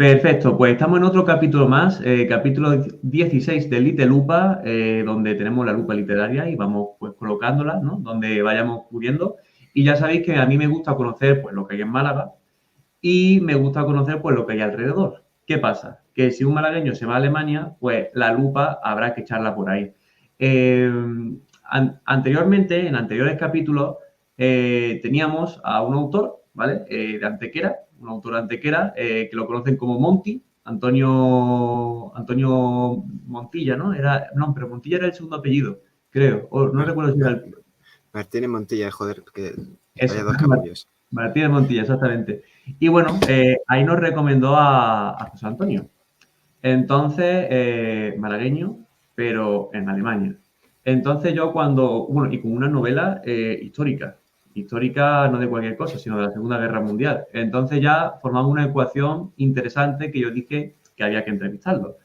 Perfecto, pues estamos en otro capítulo más, capítulo 16 de Little Lupa, donde tenemos la lupa literaria y vamos pues colocándola, ¿no? Donde vayamos cubriendo. Y ya sabéis que a mí me gusta conocer pues lo que hay en Málaga y me gusta conocer pues lo que hay alrededor. ¿Qué pasa? Que si un malagueño se va a Alemania, pues la lupa habrá que echarla por ahí. Eh, Anteriormente, en anteriores capítulos, teníamos a un autor, ¿vale? De Antequera, un autor de Antequera, que lo conocen como Monty, Antonio Montilla, ¿no? No, pero Montilla era el segundo apellido, creo. O no recuerdo si era el... Martínez Montilla, joder, que Eso, vaya dos capullos. Martínez Montilla, exactamente. Y bueno, ahí nos recomendó a José Antonio. Entonces, malagueño, pero en Alemania. Entonces yo bueno, y con una novela histórica no de cualquier cosa, sino de la Segunda Guerra Mundial. Entonces ya formamos una ecuación interesante que yo dije que había que entrevistarlo.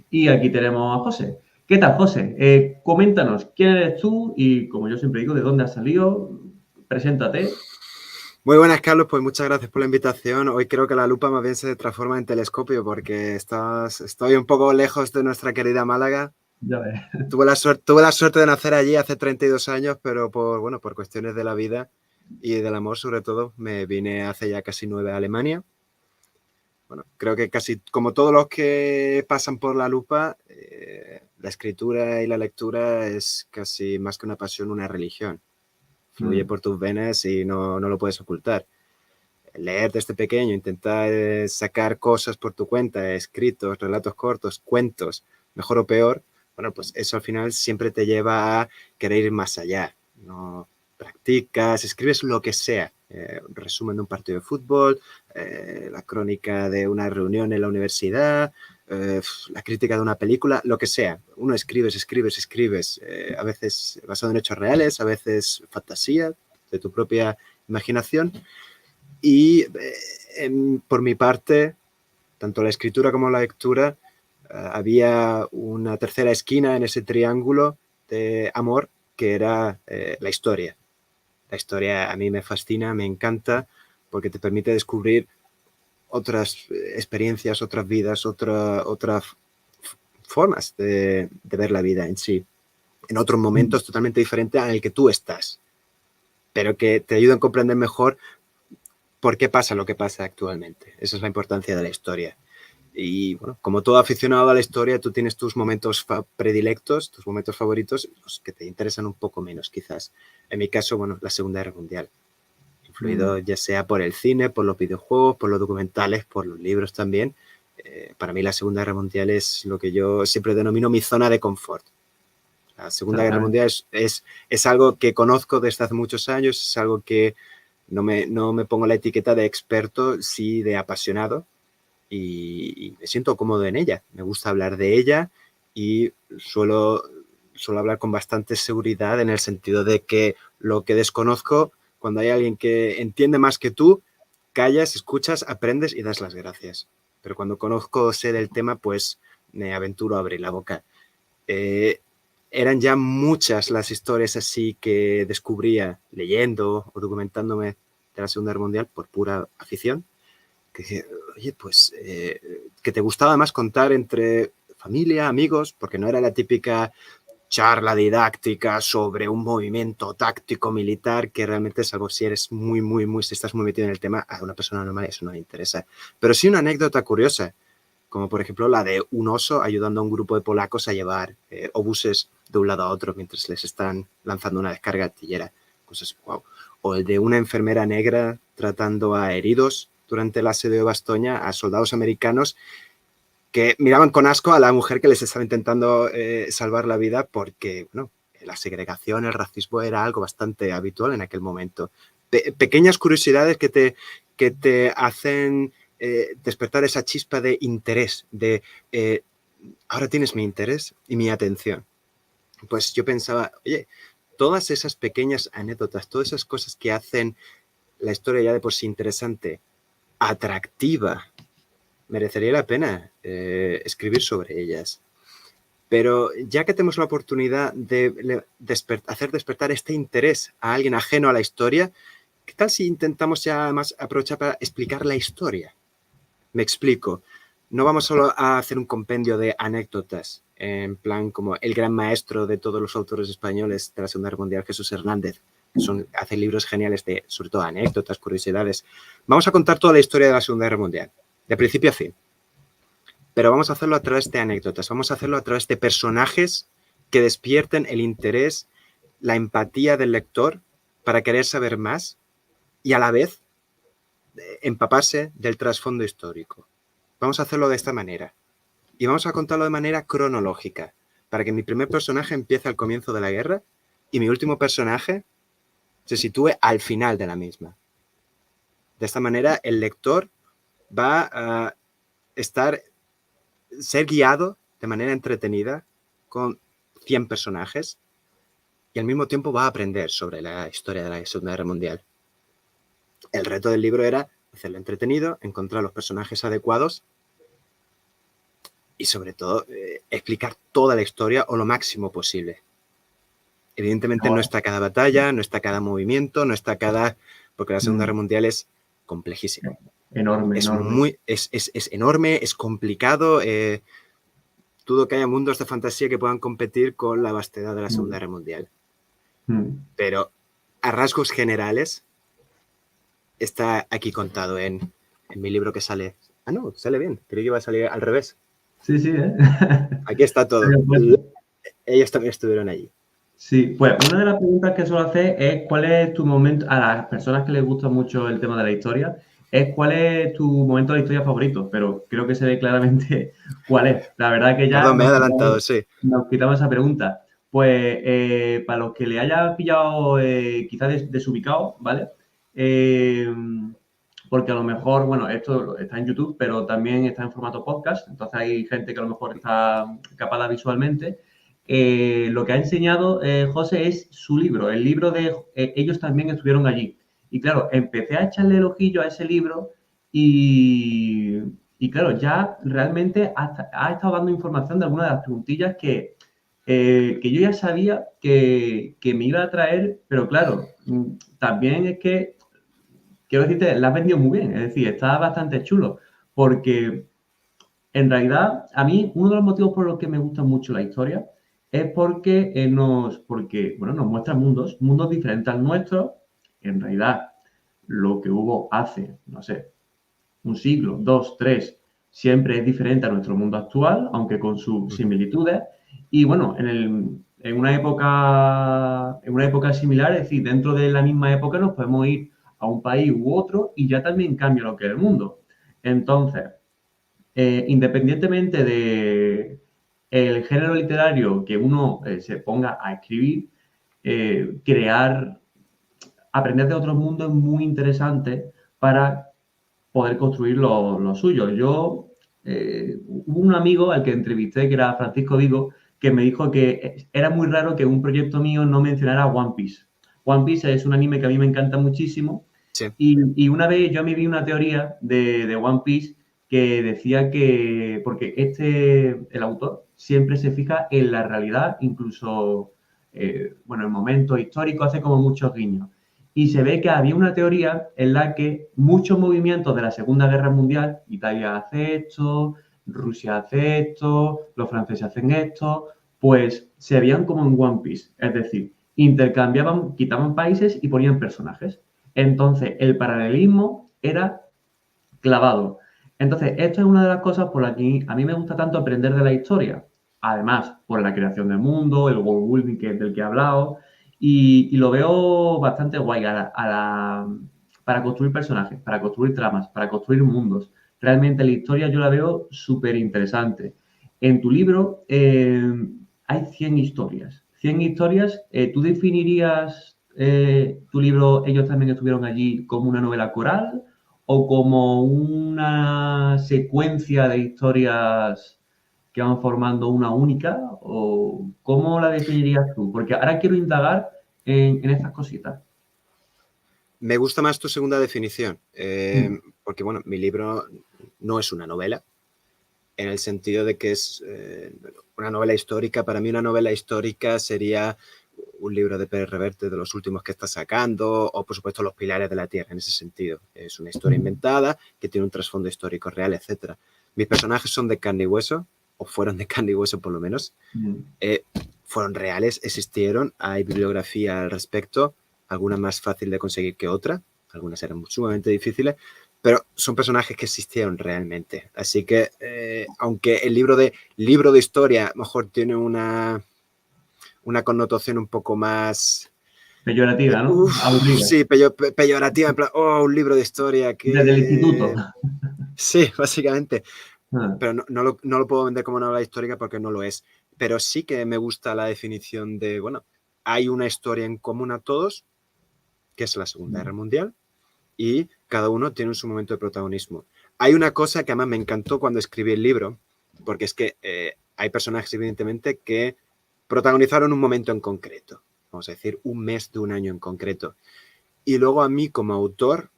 Y aquí tenemos a José. ¿Qué tal, José? Coméntanos, ¿quién eres tú? Y como yo siempre digo, ¿de dónde has salido? Preséntate. Muy buenas, Carlos, pues muchas gracias por la invitación. Hoy creo que la lupa más bien se transforma en telescopio porque estoy un poco lejos de nuestra querida Málaga. Ya ves. Tuve la suerte de nacer allí hace 32 años, pero por cuestiones de la vida y del amor sobre todo, me vine hace ya casi 9 a Alemania. Bueno, creo que casi como todos los que pasan por la lupa, la escritura y la lectura es casi más que una pasión, una religión. Fluye por tus venas y no lo puedes ocultar. Leer desde pequeño, intentar sacar cosas por tu cuenta, escritos, relatos cortos, cuentos, mejor o peor, bueno, pues eso al final siempre te lleva a querer ir más allá. No practicas, escribes lo que sea. Un resumen de un partido de fútbol, la crónica de una reunión en la universidad, la crítica de una película, lo que sea. Uno escribes, a veces basado en hechos reales, a veces fantasía de tu propia imaginación. Y por mi parte, tanto la escritura como la lectura, había una tercera esquina en ese triángulo de amor que era la historia. La historia a mí me fascina, me encanta, porque te permite descubrir otras experiencias, otras vidas, otras formas de ver la vida en sí, en otros momentos totalmente diferentes al que tú estás, pero que te ayudan a comprender mejor por qué pasa lo que pasa actualmente. Esa es la importancia de la historia. Y bueno, como todo aficionado a la historia, tú tienes tus momentos predilectos, tus momentos favoritos, los que te interesan un poco menos, quizás. En mi caso, bueno, la Segunda Guerra Mundial. Influido ya sea por el cine, por los videojuegos, por los documentales, por los libros también. Para mí la Segunda Guerra Mundial es lo que yo siempre denomino mi zona de confort. La Segunda Guerra Mundial es algo que conozco desde hace muchos años, es algo que no me pongo la etiqueta de experto, sí de apasionado, y me siento cómodo en ella. Me gusta hablar de ella y suelo hablar con bastante seguridad en el sentido de que lo que desconozco, cuando hay alguien que entiende más que tú, callas, escuchas, aprendes y das las gracias. Pero cuando conozco, sé del tema, pues me aventuro a abrir la boca. Eran ya muchas las historias así que descubría leyendo o documentándome de la Segunda Guerra Mundial por pura afición. Que dije, oye, pues que te gustaba más contar entre familia, amigos, porque no era la típica charla didáctica sobre un movimiento táctico militar que realmente, salvo si eres si estás muy metido en el tema, a una persona normal eso no le interesa. Pero sí una anécdota curiosa, como por ejemplo la de un oso ayudando a un grupo de polacos a llevar obuses de un lado a otro mientras les están lanzando una descarga artillera. Cosas, wow. O el de una enfermera negra tratando a heridos durante el asedio de Bastoña, a soldados americanos que miraban con asco a la mujer que les estaba intentando salvar la vida porque, bueno, la segregación, el racismo era algo bastante habitual en aquel momento. Pequeñas curiosidades que te hacen despertar esa chispa de interés, de ahora tienes mi interés y mi atención. Pues yo pensaba, oye, todas esas pequeñas anécdotas, todas esas cosas que hacen la historia ya de por sí interesante, atractiva, merecería la pena escribir sobre ellas. Pero ya que tenemos la oportunidad de hacer despertar este interés a alguien ajeno a la historia, ¿qué tal si intentamos ya además aprovechar para explicar la historia? Me explico. no vamos solo a hacer un compendio de anécdotas, en plan como el gran maestro de todos los autores españoles de la Segunda Guerra Mundial, Jesús Hernández, hace libros geniales de, sobre todo, anécdotas, curiosidades. Vamos a contar toda la historia de la Segunda Guerra Mundial, de principio a fin. Pero vamos a hacerlo a través de anécdotas, vamos a hacerlo a través de personajes que despierten el interés, la empatía del lector para querer saber más y a la vez empaparse del trasfondo histórico. Vamos a hacerlo de esta manera y vamos a contarlo de manera cronológica para que mi primer personaje empiece al comienzo de la guerra y mi último personaje se sitúe al final de la misma. De esta manera el lector va a ser guiado de manera entretenida con 100 personajes y al mismo tiempo va a aprender sobre la historia de la Segunda Guerra Mundial. El reto del libro era hacerlo entretenido, encontrar los personajes adecuados y sobre todo explicar toda la historia o lo máximo posible. Evidentemente no está cada batalla, no está cada movimiento, no está cada... porque la Segunda Guerra Mundial es complejísima. Enorme, es enorme. Es enorme, es complicado. Dudo que haya mundos de fantasía que puedan competir con la vastedad de la Segunda Guerra Mundial. Pero a rasgos generales está aquí contado en mi libro que sale... Ah, no, sale bien. Creí que iba a salir al revés. Sí, sí, ¿eh? Aquí está todo. Ellos también estuvieron allí. Sí, pues una de las preguntas que suelo hacer es ¿cuál es tu momento, a las personas que les gusta mucho el tema de la historia, es cuál es tu momento de la historia favorito? Pero creo que se ve claramente cuál es. La verdad que ya Perdón, me he adelantado, sí. Nos quitamos esa pregunta. Pues para los que le haya pillado quizás desubicado, ¿vale? Porque a lo mejor, bueno, esto está en YouTube, pero también está en formato podcast, entonces hay gente que a lo mejor está capada visualmente. Lo que ha enseñado José es su libro, el libro de ellos también estuvieron allí. Y claro, empecé a echarle el ojillo a ese libro y claro, ya realmente ha estado dando información de algunas de las preguntillas que yo ya sabía que me iba a traer, pero claro, también es que, quiero decirte, la has vendido muy bien, es decir, está bastante chulo, porque en realidad a mí uno de los motivos por los que me gusta mucho la historia es porque nos muestra mundos diferentes al nuestro. En realidad, lo que hubo hace, no sé, un siglo, dos, tres, siempre es diferente a nuestro mundo actual, aunque con sus similitudes. Y bueno, en una época similar, es decir, dentro de la misma época nos podemos ir a un país u otro y ya también cambia lo que es el mundo. Entonces, independientemente de el género literario que uno se ponga a escribir, aprender de otros mundos es muy interesante para poder construir lo suyo. Hubo un amigo al que entrevisté, que era Francisco Vigo, que me dijo que era muy raro que un proyecto mío no mencionara One Piece. One Piece es un anime que a mí me encanta muchísimo. Sí. Y una vez yo me vi una teoría de One Piece que decía que, porque el autor siempre se fija en la realidad, incluso, en momentos históricos, hace como muchos guiños. Y se ve que había una teoría en la que muchos movimientos de la Segunda Guerra Mundial, Italia hace esto, Rusia hace esto, los franceses hacen esto, pues se veían como en One Piece. Es decir, intercambiaban, quitaban países y ponían personajes. Entonces, el paralelismo era clavado. Entonces, esto es una de las cosas por las que a mí me gusta tanto aprender de la historia. Además, por la creación del mundo, el world building del que he hablado, y lo veo bastante guay para construir personajes, para construir tramas, para construir mundos. Realmente la historia yo la veo súper interesante. En tu libro hay 100 historias. 100 historias, ¿tú definirías tu libro, ellos también estuvieron allí, como una novela coral o como una secuencia de historias que van formando una única? ¿O cómo la definirías tú? Porque ahora quiero indagar en estas cositas. Me gusta más tu segunda definición, porque, bueno, mi libro no es una novela, en el sentido de que es una novela histórica. Para mí una novela histórica sería un libro de Pérez Reverte de los últimos que está sacando, o por supuesto Los Pilares de la Tierra, en ese sentido. Es una historia inventada que tiene un trasfondo histórico real, etc. Mis personajes son de carne y hueso, o fueron de carne y hueso por lo menos. Fueron reales, existieron, hay bibliografía al respecto, alguna más fácil de conseguir que otra, algunas eran sumamente difíciles, pero son personajes que existieron realmente. Así que, aunque el libro de historia a lo mejor tiene una connotación un poco más... Peyorativa, ¿no? Aburrida. Sí, peyorativa, en plan, un libro de historia que... Desde el instituto. Sí, básicamente. Pero no lo puedo vender como novela histórica porque no lo es. Pero sí que me gusta la definición de, bueno, hay una historia en común a todos, que es la Segunda Guerra Mundial, y cada uno tiene su momento de protagonismo. Hay una cosa que además me encantó cuando escribí el libro, porque es que hay personajes, evidentemente, que protagonizaron un momento en concreto, vamos a decir, un mes de un año en concreto. Y luego a mí, como autor,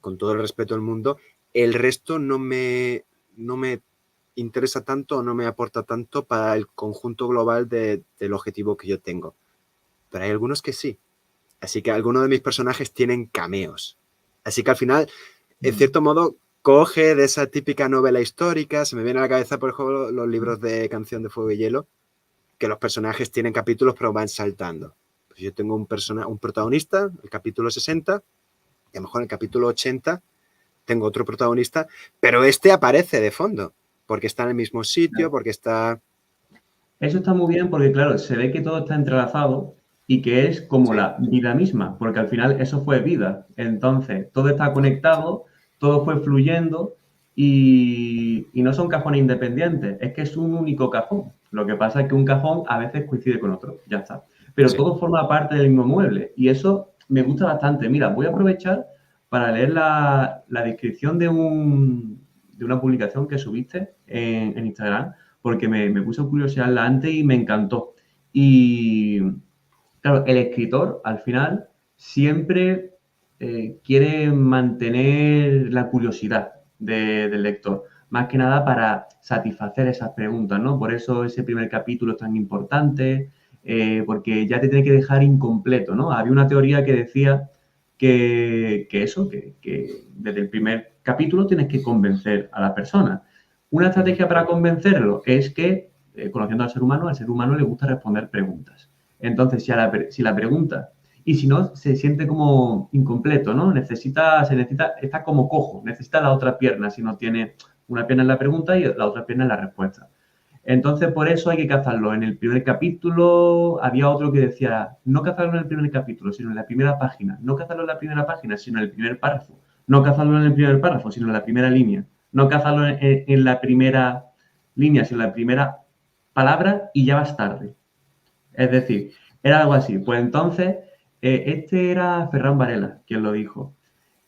con todo el respeto del mundo, el resto no me interesa tanto o no me aporta tanto para el conjunto global del objetivo que yo tengo. Pero hay algunos que sí. Así que algunos de mis personajes tienen cameos. Así que al final, en cierto modo, coge de esa típica novela histórica. Se me viene a la cabeza, por ejemplo, los libros de Canción de Fuego y Hielo, que los personajes tienen capítulos pero van saltando. Pues yo tengo un protagonista, el capítulo 60, y a lo mejor en el capítulo 80 tengo otro protagonista, pero este aparece de fondo, porque está en el mismo sitio, porque está... Eso está muy bien porque, claro, se ve que todo está entrelazado y que es como la vida misma, porque al final eso fue vida. Entonces, todo está conectado, todo fue fluyendo y no son cajones independientes, es que es un único cajón. Lo que pasa es que un cajón a veces coincide con otro, ya está. Pero todo forma parte del mismo mueble y eso me gusta bastante. Mira, voy a aprovechar para leer la descripción de una publicación que subiste en Instagram, porque me puso curiosidad antes y me encantó. Y claro, el escritor al final siempre quiere mantener la curiosidad del lector, más que nada para satisfacer esas preguntas, ¿no? Por eso ese primer capítulo es tan importante, porque ya te tiene que dejar incompleto, ¿no? Había una teoría que decía que desde el primer capítulo tienes que convencer a la persona. Una estrategia para convencerlo es que, conociendo al ser humano le gusta responder preguntas. Entonces, si la pregunta, y si no, se siente como incompleto, ¿no? Está como cojo, necesita la otra pierna, si no tiene una pierna en la pregunta y la otra pierna en la respuesta. Entonces, por eso hay que cazarlo en el primer capítulo. Había otro que decía, no cazarlo en el primer capítulo, sino en la primera página. No cazarlo en la primera página, sino en el primer párrafo. No cazarlo en el primer párrafo, sino en la primera línea. No cazarlo en la primera línea, sino en la primera palabra y ya vas tarde. Es decir, era algo así. Pues entonces, este era Ferran Varela quien lo dijo.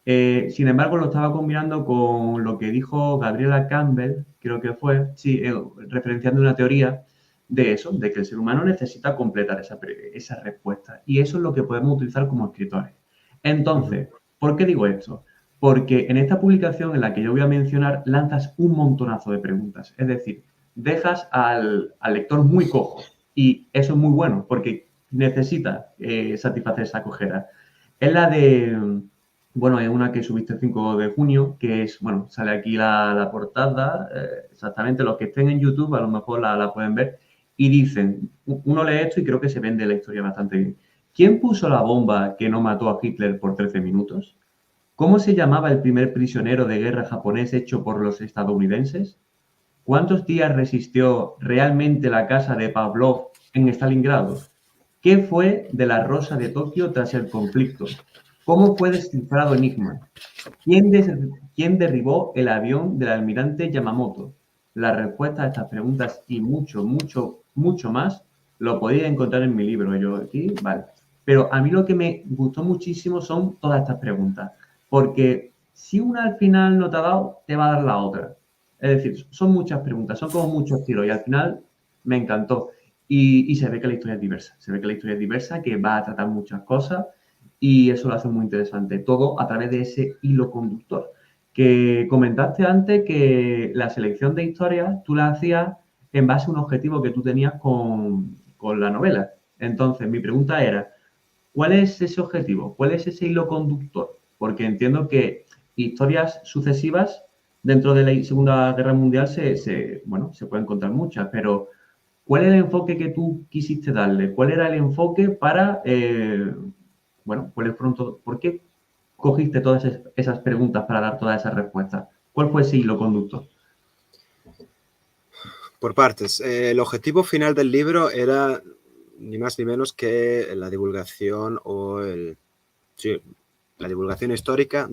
Sin embargo, lo estaba combinando con lo que dijo Gabriela Campbell, creo que fue, sí, referenciando una teoría de eso, de que el ser humano necesita completar esa respuesta. Y eso es lo que podemos utilizar como escritores. Entonces, ¿por qué digo esto? Porque en esta publicación en la que yo voy a mencionar, lanzas un montonazo de preguntas. Es decir, dejas al lector muy cojo. Y eso es muy bueno, porque necesita satisfacer esa cojera. Es la de... Bueno, es una que subiste el 5 de junio, que es, bueno, sale aquí la portada, exactamente, los que estén en YouTube a lo mejor la pueden ver, y dicen, uno lee esto y creo que se vende la historia bastante bien. ¿Quién puso la bomba que no mató a Hitler por 13 minutos? ¿Cómo se llamaba el primer prisionero de guerra japonés hecho por los estadounidenses? ¿Cuántos días resistió realmente la casa de Pavlov en Stalingrado? ¿Qué fue de la Rosa de Tokio tras el conflicto? ¿Cómo fue descifrado Enigma? ¿Quién derribó el avión del almirante Yamamoto? La respuesta a estas preguntas y mucho, mucho, mucho más lo podéis encontrar en mi libro. Yo aquí, vale. Pero a mí lo que me gustó muchísimo son todas estas preguntas. Porque si una al final no te ha dado, te va a dar la otra. Es decir, son muchas preguntas, son como muchos tiros y al final me encantó. Y se ve que la historia es diversa. Se ve que la historia es diversa, que va a tratar muchas cosas y eso lo hace muy interesante. Todo a través de ese hilo conductor. Que comentaste antes que la selección de historias tú la hacías en base a un objetivo que tú tenías con la novela. Entonces, mi pregunta era, ¿cuál es ese objetivo? ¿Cuál es ese hilo conductor? Porque entiendo que historias sucesivas dentro de la Segunda Guerra Mundial se pueden contar muchas, pero ¿cuál es el enfoque que tú quisiste darle? ¿Cuál era el enfoque para, por qué cogiste todas esas preguntas para dar todas esas respuestas? ¿Cuál fue ese hilo conductor? Por partes. El objetivo final del libro era ni más ni menos que la divulgación la divulgación histórica,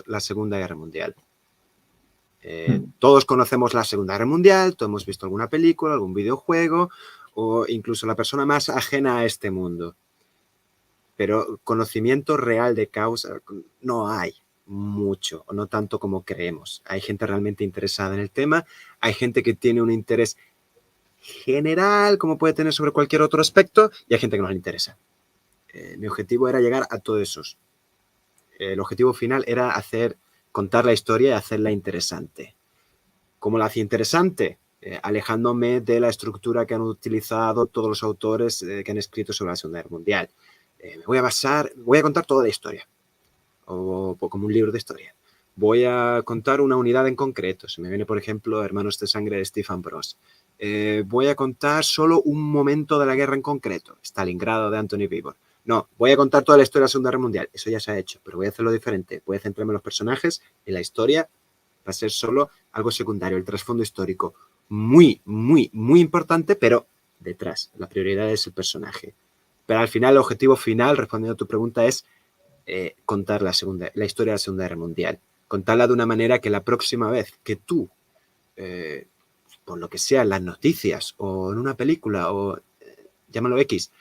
la Segunda Guerra Mundial. Todos conocemos la Segunda Guerra Mundial, todos hemos visto alguna película, algún videojuego o incluso la persona más ajena a este mundo. Pero conocimiento real de causa no hay mucho, o no tanto como creemos. Hay gente realmente interesada en el tema, hay gente que tiene un interés general, como puede tener sobre cualquier otro aspecto, y hay gente que no le interesa. Mi objetivo era llegar a todos esos. El objetivo final era contar la historia y hacerla interesante. ¿Cómo la hacía interesante? Alejándome de la estructura que han utilizado todos los autores que han escrito sobre la Segunda Guerra Mundial. Voy a contar toda la historia, o como un libro de historia. Voy a contar una unidad en concreto. Se me viene, por ejemplo, Hermanos de Sangre de Stefan Bros. Voy a contar solo un momento de la guerra en concreto, Stalingrado de Anthony Beevor. No, voy a contar toda la historia de la Segunda Guerra Mundial. Eso ya se ha hecho, pero voy a hacerlo diferente. Voy a centrarme en los personajes y la historia va a ser solo algo secundario. El trasfondo histórico muy, muy, muy importante, pero detrás. La prioridad es el personaje. Pero al final, el objetivo final, respondiendo a tu pregunta, es contar la historia de la Segunda Guerra Mundial. Contarla de una manera que la próxima vez que tú, por lo que sea, en las noticias o en una película o llámalo X,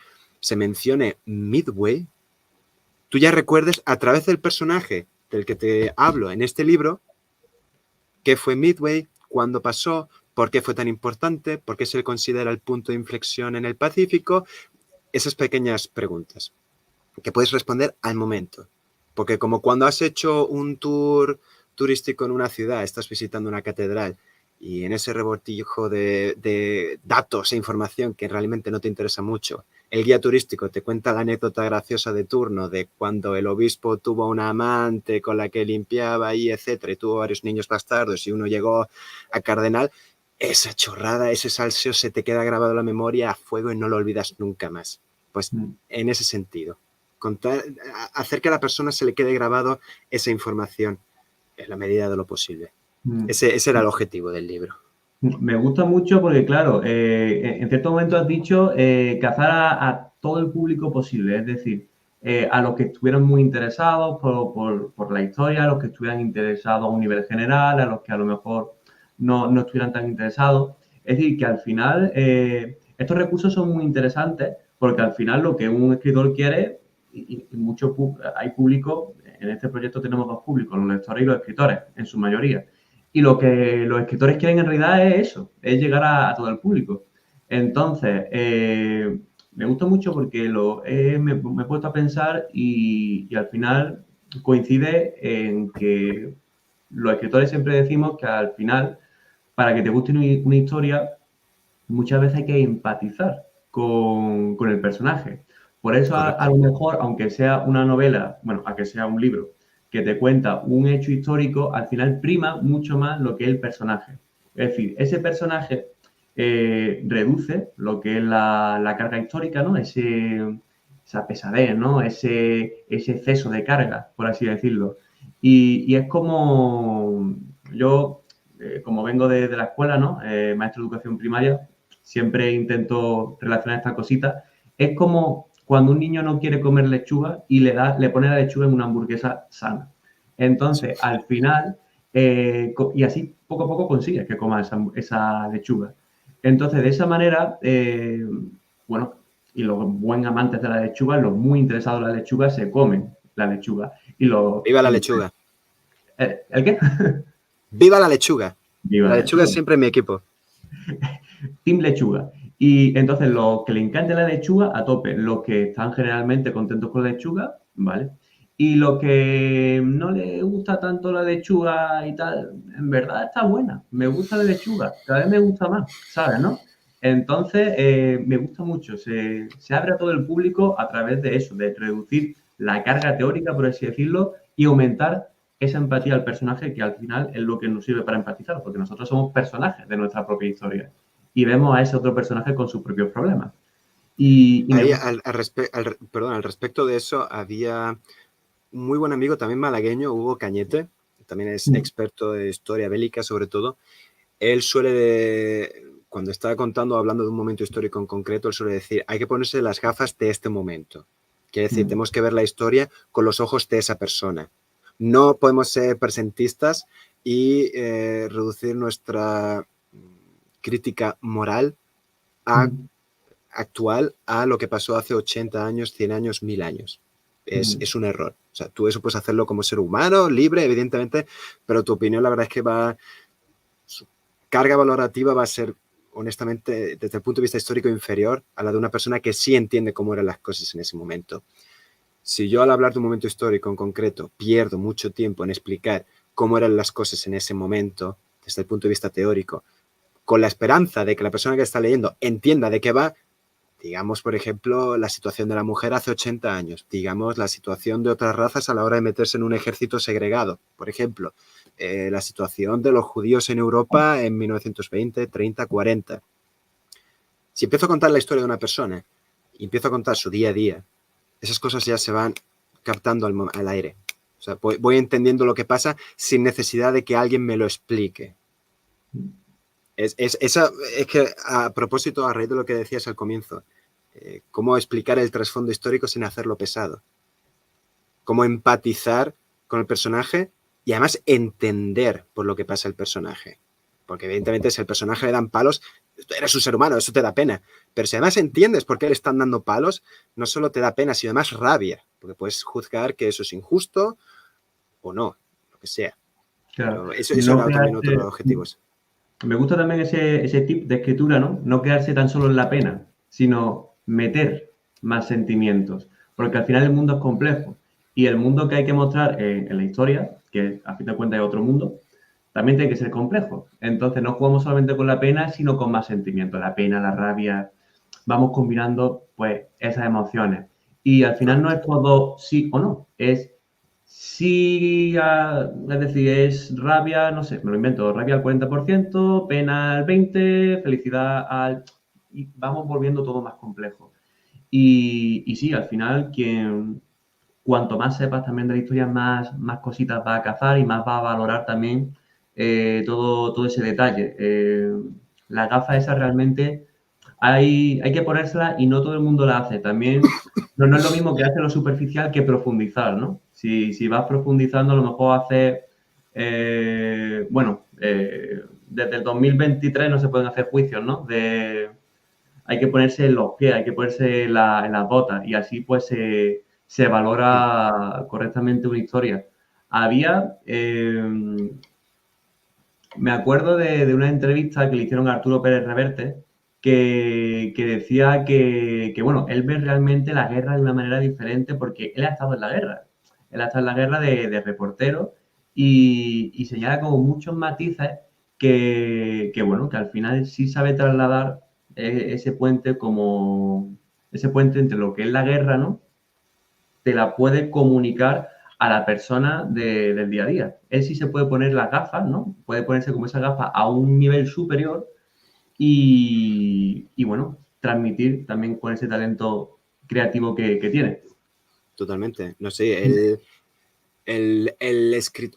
se mencione Midway, tú ya recuerdes a través del personaje del que te hablo en este libro qué fue Midway, cuándo pasó, por qué fue tan importante, por qué se le considera el punto de inflexión en el Pacífico, esas pequeñas preguntas que puedes responder al momento. Porque como cuando has hecho un tour turístico en una ciudad, estás visitando una catedral y en ese revoltijo de datos e información que realmente no te interesa mucho, el guía turístico te cuenta la anécdota graciosa de turno de cuando el obispo tuvo una amante con la que limpiaba y etcétera, y tuvo varios niños bastardos y uno llegó a cardenal. Esa chorrada, ese salseo se te queda grabado en la memoria a fuego y no lo olvidas nunca más. Pues en ese sentido, hacer que a la persona se le quede grabado esa información en la medida de lo posible. Ese era el objetivo del libro. Me gusta mucho porque, claro, en cierto momento has dicho cazar a todo el público posible, es decir, a los que estuvieran muy interesados por la historia, a los que estuvieran interesados a un nivel general, a los que a lo mejor no estuvieran tan interesados. Es decir, que al final estos recursos son muy interesantes porque al final lo que un escritor quiere, y hay público, en este proyecto tenemos dos públicos, los lectores y los escritores, en su mayoría. Y lo que los escritores quieren en realidad es eso, es llegar a todo el público. Entonces, me gusta mucho porque me he puesto a pensar y al final coincide en que los escritores siempre decimos que al final, para que te guste una historia, muchas veces hay que empatizar con el personaje. Por eso, a lo mejor, aunque sea una novela, bueno, a que sea un libro, que te cuenta un hecho histórico, al final prima mucho más lo que es el personaje. Es decir, ese personaje reduce lo que es la carga histórica, ¿no? Esa pesadez, ¿no? Ese exceso de carga, por así decirlo. Y es como yo, como vengo de la escuela, ¿no? Maestro de educación primaria, siempre intento relacionar estas cositas. Es como cuando un niño no quiere comer lechuga y le pone la lechuga en una hamburguesa sana. Entonces, al final, y así poco a poco consigues que coma esa lechuga. Entonces, de esa manera, bueno, y los buen amantes de la lechuga, los muy interesados en la lechuga, se comen la lechuga. ¡Viva la lechuga! ¿El qué? ¡Viva la lechuga! Viva la la lechuga lechuga. es siempre mi equipo. Team lechuga. Y entonces los que le encanta la lechuga, a tope. Los que están generalmente contentos con la lechuga, ¿vale? Y los que no les gusta tanto la lechuga y tal, en verdad está buena. Me gusta la lechuga, cada vez me gusta más, ¿sabes, no? Entonces, me gusta mucho. Se abre a todo el público a través de eso, de reducir la carga teórica, por así decirlo, y aumentar esa empatía al personaje, que al final es lo que nos sirve para empatizar, porque nosotros somos personajes de nuestra propia historia y vemos a ese otro personaje con sus propios problemas. Y me Ahí, gusta. perdón, al respecto de eso, había un muy buen amigo también malagueño, Hugo Cañete, también es experto de historia bélica sobre todo. Él cuando está contando, hablando de un momento histórico en concreto, él suele decir, hay que ponerse las gafas de este momento. Quiere decir, tenemos que ver la historia con los ojos de esa persona. No podemos ser presentistas y reducir nuestra crítica moral actual a lo que pasó hace 80 años, 100 años, 1000 años. Es un error. O sea, tú eso puedes hacerlo como ser humano, libre, evidentemente, pero tu opinión la verdad es que su carga valorativa va a ser, honestamente, desde el punto de vista histórico, inferior a la de una persona que sí entiende cómo eran las cosas en ese momento. Si yo al hablar de un momento histórico en concreto pierdo mucho tiempo en explicar cómo eran las cosas en ese momento, desde el punto de vista teórico, con la esperanza de que la persona que está leyendo entienda de qué va, digamos, por ejemplo, la situación de la mujer hace 80 años, digamos, la situación de otras razas a la hora de meterse en un ejército segregado, por ejemplo, la situación de los judíos en Europa en 1920, 30, 40. Si empiezo a contar la historia de una persona y empiezo a contar su día a día, esas cosas ya se van captando al aire. O sea, voy entendiendo lo que pasa sin necesidad de que alguien me lo explique. Es que a propósito, a raíz de lo que decías al comienzo, cómo explicar el trasfondo histórico sin hacerlo pesado. Cómo empatizar con el personaje y además entender por lo que pasa el personaje. Porque evidentemente si al personaje le dan palos, eres un ser humano, eso te da pena. Pero si además entiendes por qué le están dando palos, no solo te da pena, sino además rabia. Porque puedes juzgar que eso es injusto o no, lo que sea. Claro, Pero eso no era también otro de los quedarse, objetivos. me gusta también ese tip de escritura, ¿no? No quedarse tan solo en la pena, sino meter más sentimientos, porque al final el mundo es complejo y el mundo que hay que mostrar en la historia, que a fin de cuentas es otro mundo, también tiene que ser complejo. Entonces no jugamos solamente con la pena, sino con más sentimientos, la pena, la rabia, vamos combinando pues esas emociones. Y al final no Correcto. es todo sí o no, es sí, es decir, es rabia, no sé, me lo invento, rabia al 40%, pena al 20%, felicidad al... Y vamos volviendo todo más complejo. Y sí, al final, cuanto más sepas también de la historia, más cositas va a cazar y más va a valorar también todo ese detalle. La gafa esa realmente hay que ponérsela y no todo el mundo la hace. También no es lo mismo que hacer lo superficial que profundizar, ¿no? Si vas profundizando, a lo mejor haces, desde el 2023 no se pueden hacer juicios, ¿no? Hay que ponerse en los pies, hay que ponerse en las botas y así pues se valora correctamente una historia. Había, me acuerdo de una entrevista que le hicieron a Arturo Pérez Reverte que decía bueno, él ve realmente la guerra de una manera diferente porque él ha estado en la guerra. Él ha estado en la guerra de reportero y señala como muchos matices bueno, que al final sí sabe trasladar ese puente como ese puente entre lo que es la guerra, ¿no? Te la puede comunicar a la persona del día a día. Él sí se puede poner las gafas, ¿no? Puede ponerse como esa gafa a un nivel superior y bueno, transmitir también con ese talento creativo que tiene. Totalmente. No sé,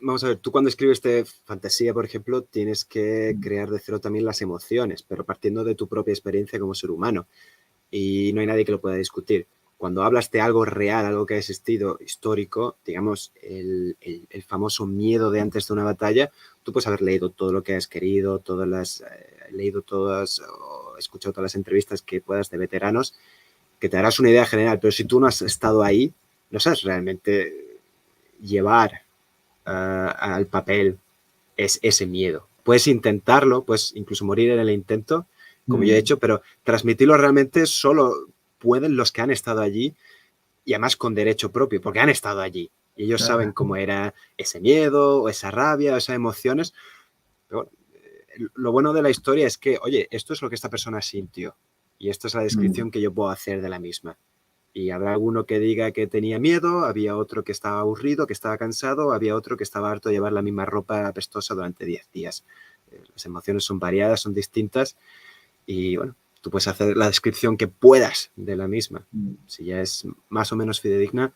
vamos a ver, tú cuando escribes fantasía, por ejemplo, tienes que crear de cero también las emociones, pero partiendo de tu propia experiencia como ser humano. Y no hay nadie que lo pueda discutir. Cuando hablas de algo real, algo que ha existido histórico, digamos, el famoso miedo de antes de una batalla, tú puedes haber leído todo lo que has querido, leído todas, o escuchado todas las entrevistas que puedas de veteranos, que te darás una idea general, pero si tú no has estado ahí, no sabes realmente llevar al papel ese miedo. Puedes intentarlo, puedes incluso morir en el intento, como yo he hecho, pero transmitirlo realmente solo pueden los que han estado allí y además con derecho propio, porque han estado allí. Y ellos saben cómo era ese miedo, o esa rabia, o esas emociones. Pero bueno, lo bueno de la historia es que, oye, esto es lo que esta persona sintió y esta es la descripción que yo puedo hacer de la misma. Y habrá alguno que diga que tenía miedo, había otro que estaba aburrido, que estaba cansado, había otro que estaba harto de llevar la misma ropa apestosa durante 10 días. Las emociones son variadas, son distintas y, bueno, tú puedes hacer la descripción que puedas de la misma. Si ya es más o menos fidedigna,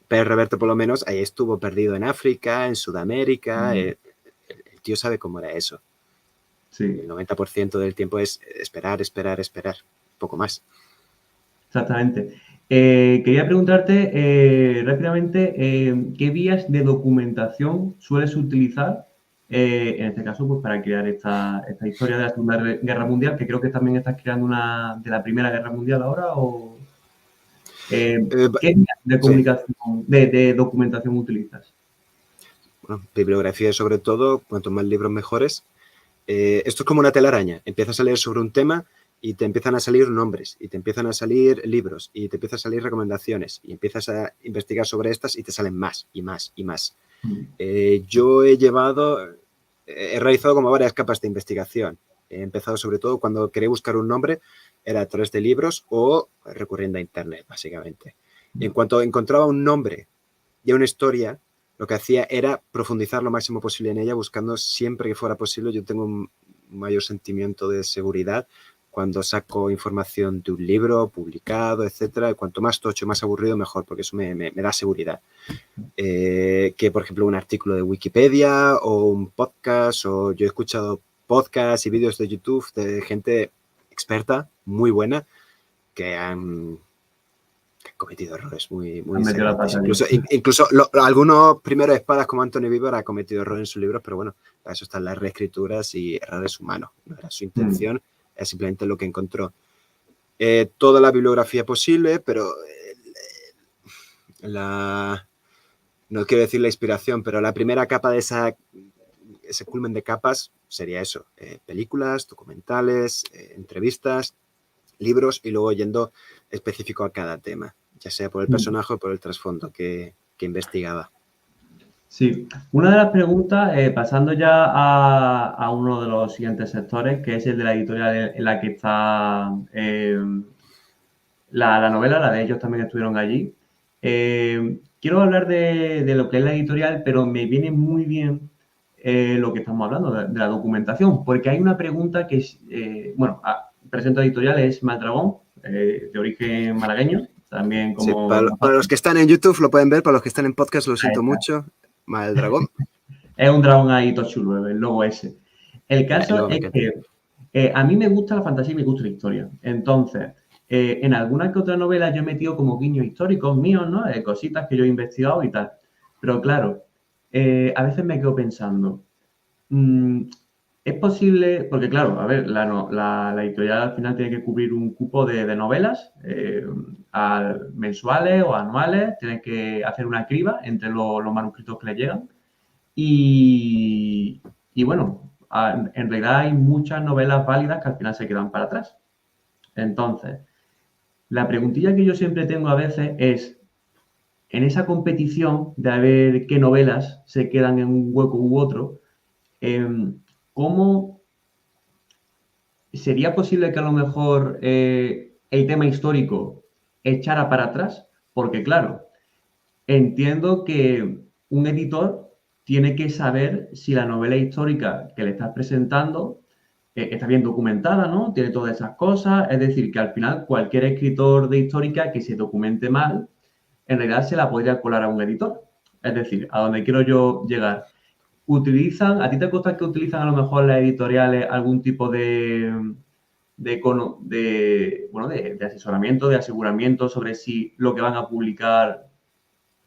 Pérez Reverte por lo menos ahí estuvo perdido en África, en Sudamérica. El tío sabe cómo era eso. Sí. El 90% del tiempo es esperar, poco más. Exactamente. Quería preguntarte rápidamente qué vías de documentación sueles utilizar, en este caso, pues para crear esta historia de la Segunda Guerra Mundial, que creo que también estás creando una de la Primera Guerra Mundial ahora, o ¿qué vías de comunicación, de documentación utilizas? Bueno, bibliografía sobre todo, cuanto más libros mejores. Esto es como una telaraña. Empiezas a leer sobre un tema y te empiezan a salir nombres, y te empiezan a salir libros, y te empiezan a salir recomendaciones, y empiezas a investigar sobre estas y te salen más y más y más. Yo he realizado como varias capas de investigación. He empezado sobre todo cuando quería buscar un nombre, era a través de libros o recurriendo a internet, básicamente. En cuanto encontraba un nombre y una historia, lo que hacía era profundizar lo máximo posible en ella, buscando siempre que fuera posible. Yo tengo un mayor sentimiento de seguridad cuando saco información de un libro publicado, etcétera. Cuanto más tocho, más aburrido, mejor, porque eso me da seguridad. Que, por ejemplo, un artículo de Wikipedia o un podcast, o yo he escuchado podcasts y vídeos de YouTube de gente experta, muy buena, que han cometido errores muy sangrantes. Incluso algunos primeros espadas como Anthony Beevor ha cometido errores en sus libros, pero bueno, para eso están las reescrituras y errores humanos. No era su intención, es simplemente lo que encontró. Toda la bibliografía posible, pero no quiero decir la inspiración, pero la primera capa de ese culmen de capas sería eso: películas, documentales, entrevistas, libros, y luego yendo específico a cada tema, ya sea por el personaje o por el trasfondo que investigaba. Sí, una de las preguntas, pasando ya a uno de los siguientes sectores, que es el de la editorial en la que está la novela, la de Ellos también estuvieron allí. Quiero hablar de lo que es la editorial, pero me viene muy bien lo que estamos hablando, de la documentación, porque hay una pregunta que es, presento editorial, es Maldragón, de origen malagueño, también como... Sí, para los que están en YouTube lo pueden ver, para los que están en podcast lo siento mucho. Maldragón. Es un dragón ahí todo chulo, el logo ese. El caso es que a mí me gusta la fantasía y me gusta la historia. Entonces, en algunas que otras novelas yo he metido como guiños históricos míos, ¿no? Cositas que yo he investigado y tal. Pero claro, a veces me quedo pensando, es posible, porque claro, a ver, la editorial al final tiene que cubrir un cupo de novelas mensuales o anuales, tiene que hacer una criba entre los manuscritos que le llegan. Y bueno, en realidad hay muchas novelas válidas que al final se quedan para atrás. Entonces, la preguntilla que yo siempre tengo a veces es, en esa competición de a ver qué novelas se quedan en un hueco u otro, ¿cómo sería posible que a lo mejor el tema histórico echara para atrás? Porque claro, entiendo que un editor tiene que saber si la novela histórica que le estás presentando está bien documentada, ¿no? Tiene todas esas cosas. Es decir, que al final cualquier escritor de histórica que se documente mal, en realidad se la podría colar a un editor. Es decir, a donde quiero yo llegar. ¿A ti te consta que utilizan a lo mejor las editoriales algún tipo de asesoramiento, de aseguramiento sobre si lo que van a publicar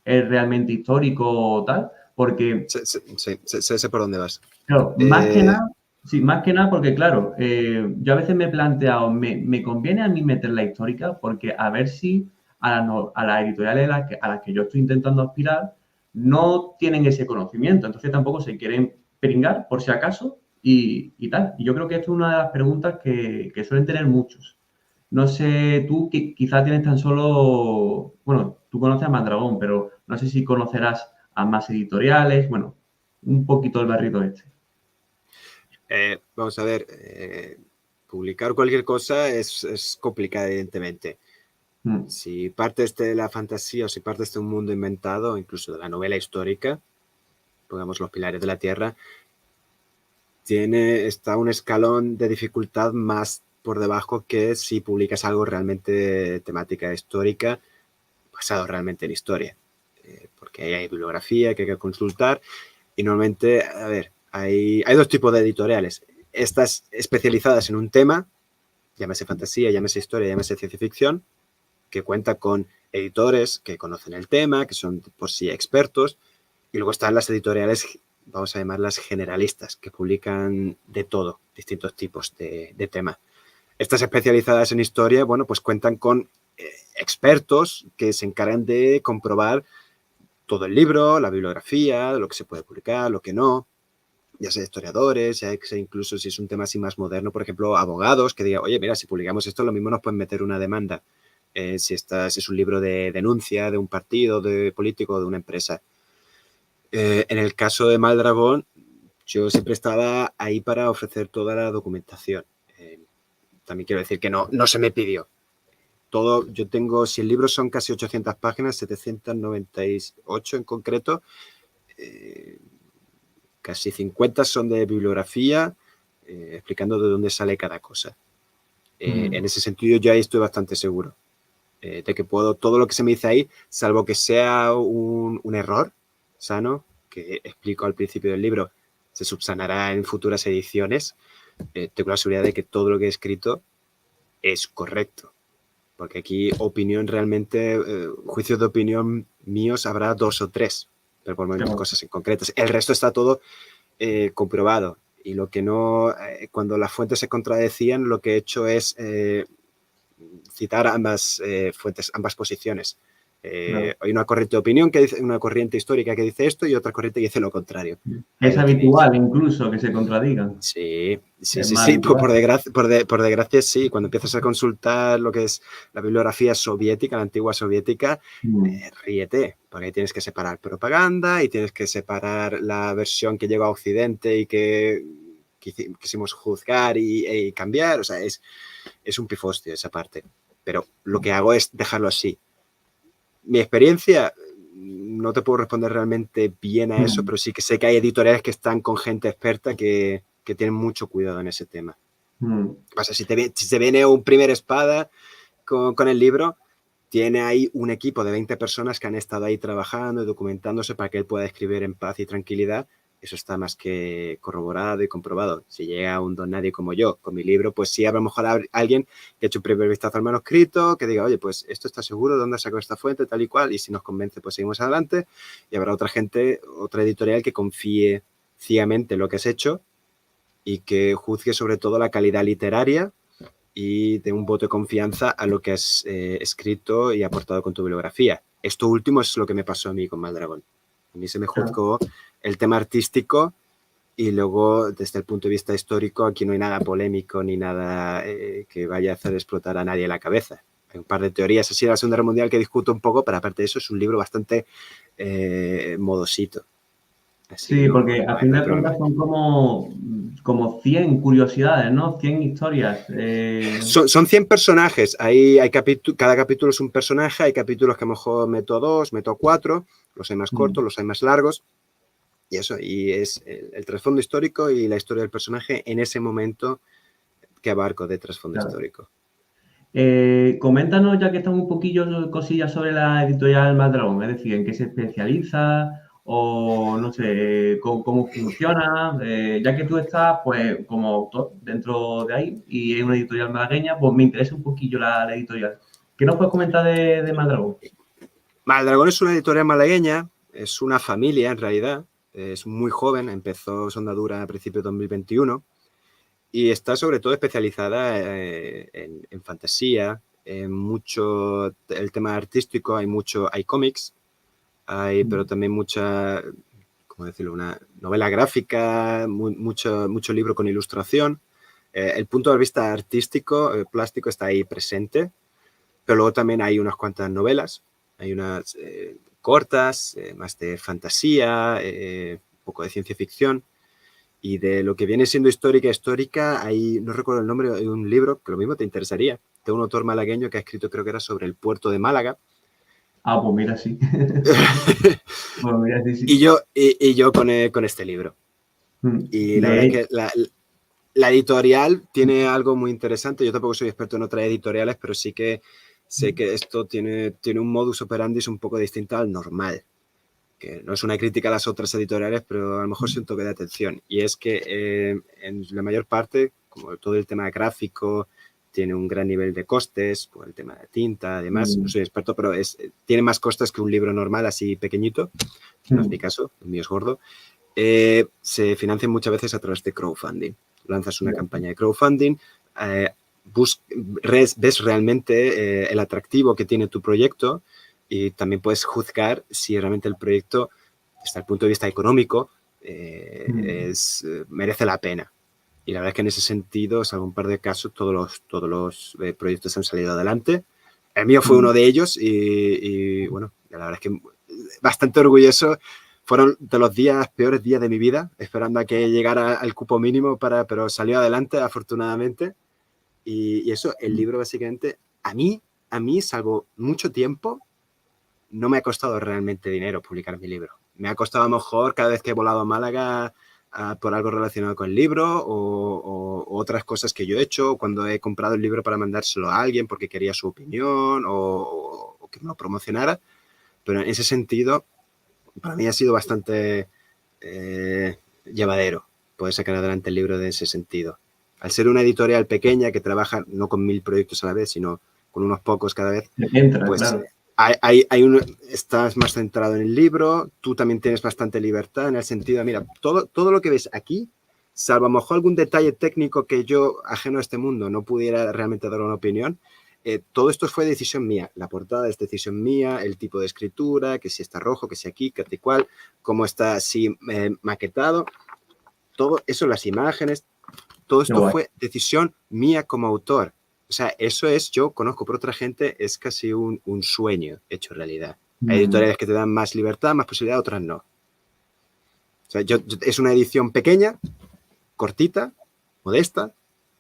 es realmente histórico o tal? Porque... Sí, sé por dónde vas. Claro, más que nada porque, claro, yo a veces me he planteado, ¿me conviene a mí meter la histórica? Porque a ver si a las editoriales a las que yo estoy intentando aspirar no tienen ese conocimiento, entonces tampoco se quieren pringar por si acaso y tal. Y yo creo que esto es una de las preguntas que suelen tener muchos. No sé, tú quizás tienes tan solo, bueno, tú conoces a Mandragón, pero no sé si conocerás a más editoriales, bueno, un poquito el barrito este. Vamos a ver, publicar cualquier cosa es complicado, evidentemente. Si partes de la fantasía o si partes de un mundo inventado, incluso de la novela histórica, pongamos Los Pilares de la Tierra, está un escalón de dificultad más por debajo que si publicas algo realmente de temática histórica, basado realmente en historia. Porque ahí hay bibliografía que hay que consultar y normalmente, a ver, hay dos tipos de editoriales. Estas especializadas en un tema, llámese fantasía, llámese historia, llámese ciencia ficción, que cuenta con editores que conocen el tema, que son por sí expertos, y luego están las editoriales, vamos a llamarlas generalistas, que publican de todo, distintos tipos de tema. Estas especializadas en historia, bueno, pues cuentan con expertos que se encargan de comprobar todo el libro, la bibliografía, lo que se puede publicar, lo que no, ya sea historiadores, ya sea incluso si es un tema así más moderno, por ejemplo, abogados que digan, oye, mira, si publicamos esto, lo mismo nos pueden meter una demanda. Si es un libro de denuncia de un partido, de político, de una empresa. En el caso de Maldragón, yo siempre estaba ahí para ofrecer toda la documentación. También quiero decir que no se me pidió. Yo tengo, si el libro son casi 800 páginas, 798 en concreto, casi 50 son de bibliografía, explicando de dónde sale cada cosa. En ese sentido, yo ahí estoy bastante seguro de que puedo, todo lo que se me dice ahí, salvo que sea un error sano, que explico al principio del libro, se subsanará en futuras ediciones, tengo la seguridad de que todo lo que he escrito es correcto. Porque aquí opinión realmente, juicios de opinión míos habrá 2 o 3, pero por lo menos cosas en concretas. El resto está todo comprobado. Y lo que no, cuando las fuentes se contradecían, lo que he hecho es citar ambas fuentes, ambas posiciones. Hay una corriente de opinión, que dice, una corriente histórica que dice esto y otra corriente que dice lo contrario. Es habitual incluso que se contradigan. Sí, por desgracia sí. Cuando empiezas a consultar lo que es la bibliografía soviética, la antigua soviética, ríete, porque ahí tienes que separar propaganda y tienes que separar la versión que llegó a Occidente y que quisimos juzgar y cambiar. O sea, es un pifostio esa parte. Pero lo que hago es dejarlo así. Mi experiencia, no te puedo responder realmente bien a eso, pero sí que sé que hay editoriales que están con gente experta que tienen mucho cuidado en ese tema. Pasa, si se viene un primer espada con el libro, tiene ahí un equipo de 20 personas que han estado ahí trabajando y documentándose para que él pueda escribir en paz y tranquilidad. Eso está más que corroborado y comprobado. Si llega un don nadie como yo con mi libro, pues sí, a lo mejor alguien que ha hecho un primer vistazo al manuscrito, que diga, oye, pues esto está seguro, ¿dónde sacó esta fuente? Tal y cual. Y si nos convence, pues seguimos adelante. Y habrá otra gente, otra editorial que confíe ciegamente en lo que has hecho y que juzgue sobre todo la calidad literaria y dé un voto de confianza a lo que has escrito y aportado con tu bibliografía. Esto último es lo que me pasó a mí con Maldragón. A mí se me juzgó el tema artístico y luego, desde el punto de vista histórico, aquí no hay nada polémico ni nada que vaya a hacer explotar a nadie la cabeza. Hay un par de teorías así de la Segunda Guerra Mundial que discuto un poco, pero aparte de eso es un libro bastante modosito. Así Sí, no, porque no a hay fin de problema. cuentas son como 100 curiosidades, ¿no? 100 historias. Son 100 personajes. Cada capítulo es un personaje. Hay capítulos que a lo mejor meto 2, meto 4. Los hay más cortos, los hay más largos. Y eso, y es el trasfondo histórico y la historia del personaje en ese momento que abarco de trasfondo histórico. Coméntanos, ya que estamos un poquillo cosillas sobre la editorial Maldragón, es decir, en qué se especializa o no sé, cómo funciona, ya que tú estás pues como autor dentro de ahí y es una editorial malagueña, pues me interesa un poquillo la editorial. ¿Qué nos puedes comentar de Maldragón? Maldragón es una editorial malagueña, es una familia en realidad, es muy joven, empezó su andadura a principios de 2021 y está sobre todo especializada en fantasía, en mucho el tema artístico, hay cómics, pero también mucha, ¿cómo decirlo? Una novela gráfica, mucho libro con ilustración. El punto de vista artístico, plástico está ahí presente, pero luego también hay unas cuantas novelas, hay unas cortas, más de fantasía, un poco de ciencia ficción. Y de lo que viene siendo histórica, hay, no recuerdo el nombre, hay un libro que lo mismo te interesaría, de un autor malagueño que ha escrito, creo que era sobre el puerto de Málaga. Ah, pues mira, sí. Pues mira, sí, y sí. yo con este libro. Y la verdad es que la editorial tiene algo muy interesante. Yo tampoco soy experto en otras editoriales, pero sí que sé que esto tiene un modus operandi un poco distinto al normal. Que no es una crítica a las otras editoriales, pero a lo mejor sí un toque de atención. Y es que en la mayor parte, como todo el tema gráfico, tiene un gran nivel de costes, por el tema de tinta, además, no soy experto, pero tiene más costes que un libro normal, así pequeñito. No es mi caso, el mío es gordo. Se financian muchas veces a través de crowdfunding. Lanzas una campaña de crowdfunding, ves realmente el atractivo que tiene tu proyecto y también puedes juzgar si realmente el proyecto, desde el punto de vista económico, merece la pena. Y la verdad es que en ese sentido, salvo un par de casos, todos los proyectos han salido adelante. El mío fue uno de ellos y bueno, la verdad es que bastante orgulloso. Fueron de los peores días de mi vida, esperando a que llegara al cupo mínimo, pero salió adelante, afortunadamente. Y eso, el libro básicamente, a mí, salvo mucho tiempo, no me ha costado realmente dinero publicar mi libro. Me ha costado a lo mejor cada vez que he volado a Málaga por algo relacionado con el libro o otras cosas que yo he hecho, cuando he comprado el libro para mandárselo a alguien porque quería su opinión o que me lo promocionara. Pero en ese sentido, para mí ha sido bastante llevadero poder sacar adelante el libro de ese sentido. Al ser una editorial pequeña que trabaja no con 1000 proyectos a la vez, sino con unos pocos cada vez, pues Claro. estás más centrado en el libro, tú también tienes bastante libertad en el sentido, mira, todo lo que ves aquí, salvo a lo mejor algún detalle técnico que yo, ajeno a este mundo, no pudiera realmente dar una opinión, todo esto fue decisión mía. La portada es decisión mía, el tipo de escritura, que si está rojo, que si aquí, que tal cual, cómo está así maquetado, todo eso, las imágenes, todo esto fue decisión mía como autor. O sea, eso es, yo conozco por otra gente, es casi un sueño hecho realidad. Hay editoriales que te dan más libertad, más posibilidad, otras no. O sea, es una edición pequeña, cortita, modesta,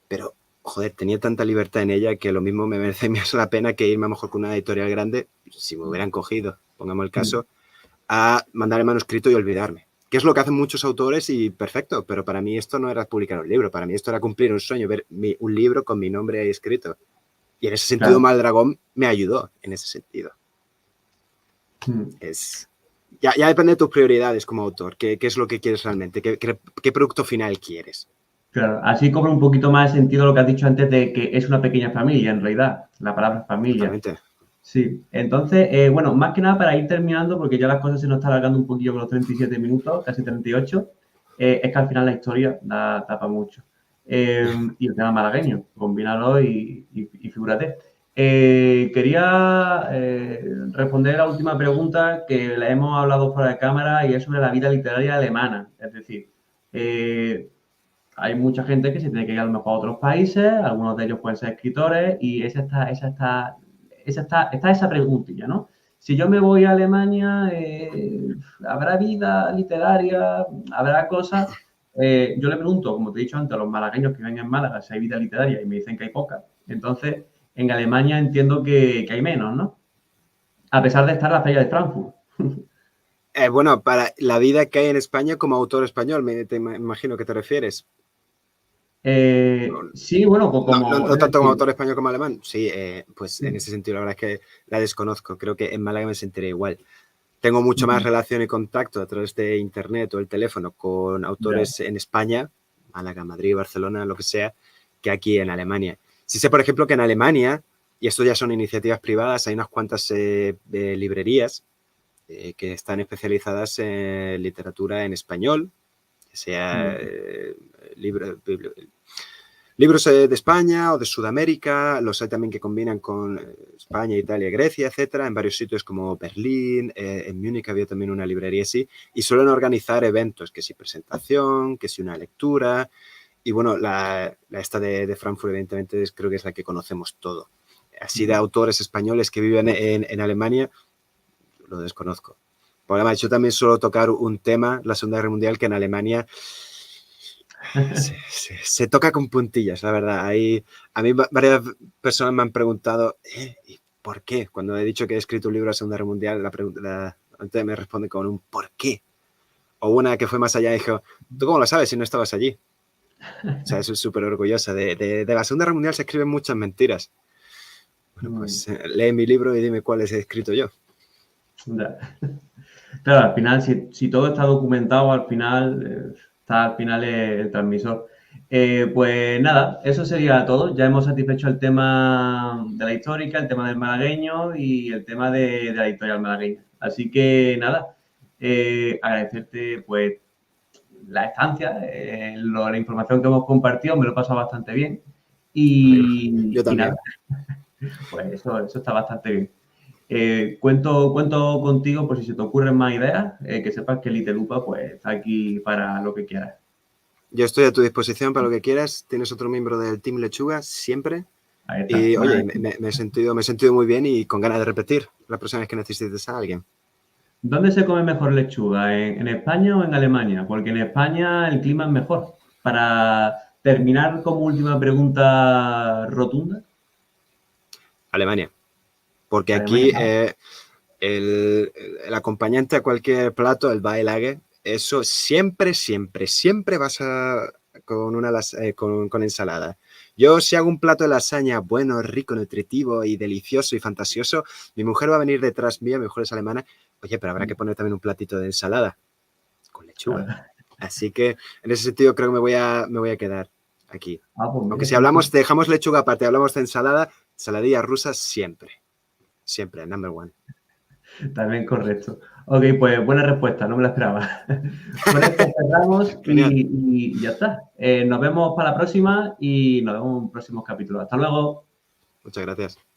pero, joder, tenía tanta libertad en ella que lo mismo me merece más la pena que irme a lo mejor con una editorial grande, si me hubieran cogido, pongamos el caso, a mandar el manuscrito y olvidarme. Que es lo que hacen muchos autores y perfecto, pero para mí esto no era publicar un libro, para mí esto era cumplir un sueño, ver un libro con mi nombre ahí escrito. Y en ese sentido, claro, Maldragón me ayudó en ese sentido. Ya depende de tus prioridades como autor, qué es lo que quieres realmente, qué producto final quieres. Claro, así cobra un poquito más sentido lo que has dicho antes de que es una pequeña familia, en realidad, la palabra familia. Totalmente. Sí, entonces, bueno, más que nada para ir terminando, porque ya las cosas se nos están alargando un poquillo con los 37 minutos, casi 38, es que al final la historia da para mucho. Y el tema malagueño, combínalo y figúrate. Quería responder la última pregunta que la hemos hablado fuera de cámara y es sobre la vida literaria alemana. Es decir, hay mucha gente que se tiene que ir a lo mejor a otros países, algunos de ellos pueden ser escritores y está esa preguntilla, ¿no? Si yo me voy a Alemania, ¿habrá vida literaria? ¿Habrá cosas? Yo le pregunto, como te he dicho antes, a los malagueños que ven en Málaga si hay vida literaria y me dicen que hay poca. Entonces, en Alemania entiendo que hay menos, ¿no? A pesar de estar la feria de Frankfurt. Bueno, para la vida que hay en España como autor español, me imagino que te refieres. Sí, bueno, pues como... No tanto como autor español como alemán. Sí, pues en ese sentido la verdad es que la desconozco. Creo que en Málaga me sentiré igual. Tengo mucho más relación y contacto a través de internet o el teléfono con autores en España, Málaga, Madrid, Barcelona, lo que sea, que aquí en Alemania. Sí sé, por ejemplo, que en Alemania, y esto ya son iniciativas privadas, hay unas cuantas librerías que están especializadas en literatura en español, que sea libros de España o de Sudamérica, los hay también que combinan con España, Italia, Grecia, etcétera, en varios sitios como Berlín, en Múnich había también una librería así, y suelen organizar eventos, que si presentación, que si una lectura, y bueno, la esta de Frankfurt evidentemente creo que es la que conocemos todo. Así de autores españoles que viven en Alemania, lo desconozco. Por además, yo también suelo tocar un tema, la Segunda Guerra Mundial, que en Alemania Se toca con puntillas, la verdad. A mí varias personas me han preguntado, ¿y por qué? Cuando he dicho que he escrito un libro de la Segunda Guerra Mundial, la gente me responde con un ¿por qué? O una que fue más allá y dijo, ¿tú cómo lo sabes si no estabas allí? O sea, eso es súper orgullosa. De la Segunda Guerra Mundial se escriben muchas mentiras. Bueno, pues lee mi libro y dime cuáles he escrito yo. Claro, al final, si todo está documentado, al final está al final el transmisor. Pues nada, eso sería todo. Ya hemos satisfecho el tema de la histórica, el tema del malagueño y el tema de la historia del malagueño. Así que nada, agradecerte pues la estancia, la información que hemos compartido, me lo he pasado bastante bien. Yo Y también. nada, pues eso está bastante bien. Cuento contigo por si se te ocurren más ideas, que sepas que Litelupa pues, está aquí para lo que quieras. Yo estoy a tu disposición para lo que quieras. Tienes otro miembro del Team Lechuga siempre. Ahí está. Y Vale. oye, me he sentido muy bien y con ganas de repetir la próxima vez que necesites a alguien. ¿Dónde se come mejor lechuga? ¿En España o en Alemania? Porque en España el clima es mejor. Para terminar como última pregunta rotunda. Alemania. Porque aquí Alemania. el acompañante a cualquier plato, el Beilage, eso siempre vas con ensalada. Yo si hago un plato de lasaña bueno, rico, nutritivo y delicioso y fantasioso, mi mujer va a venir detrás mía, mi mujer es alemana, oye, pero habrá que poner también un platito de ensalada con lechuga. Claro. Así que en ese sentido creo que me voy a quedar aquí. Pues Aunque mira, si hablamos, dejamos lechuga aparte, hablamos de ensaladilla rusa siempre, number one. también correcto. Ok, pues buena respuesta, no me la esperaba. Con esto cerramos y ya está. Nos vemos para la próxima y nos vemos en próximos capítulos. Hasta luego. Muchas gracias.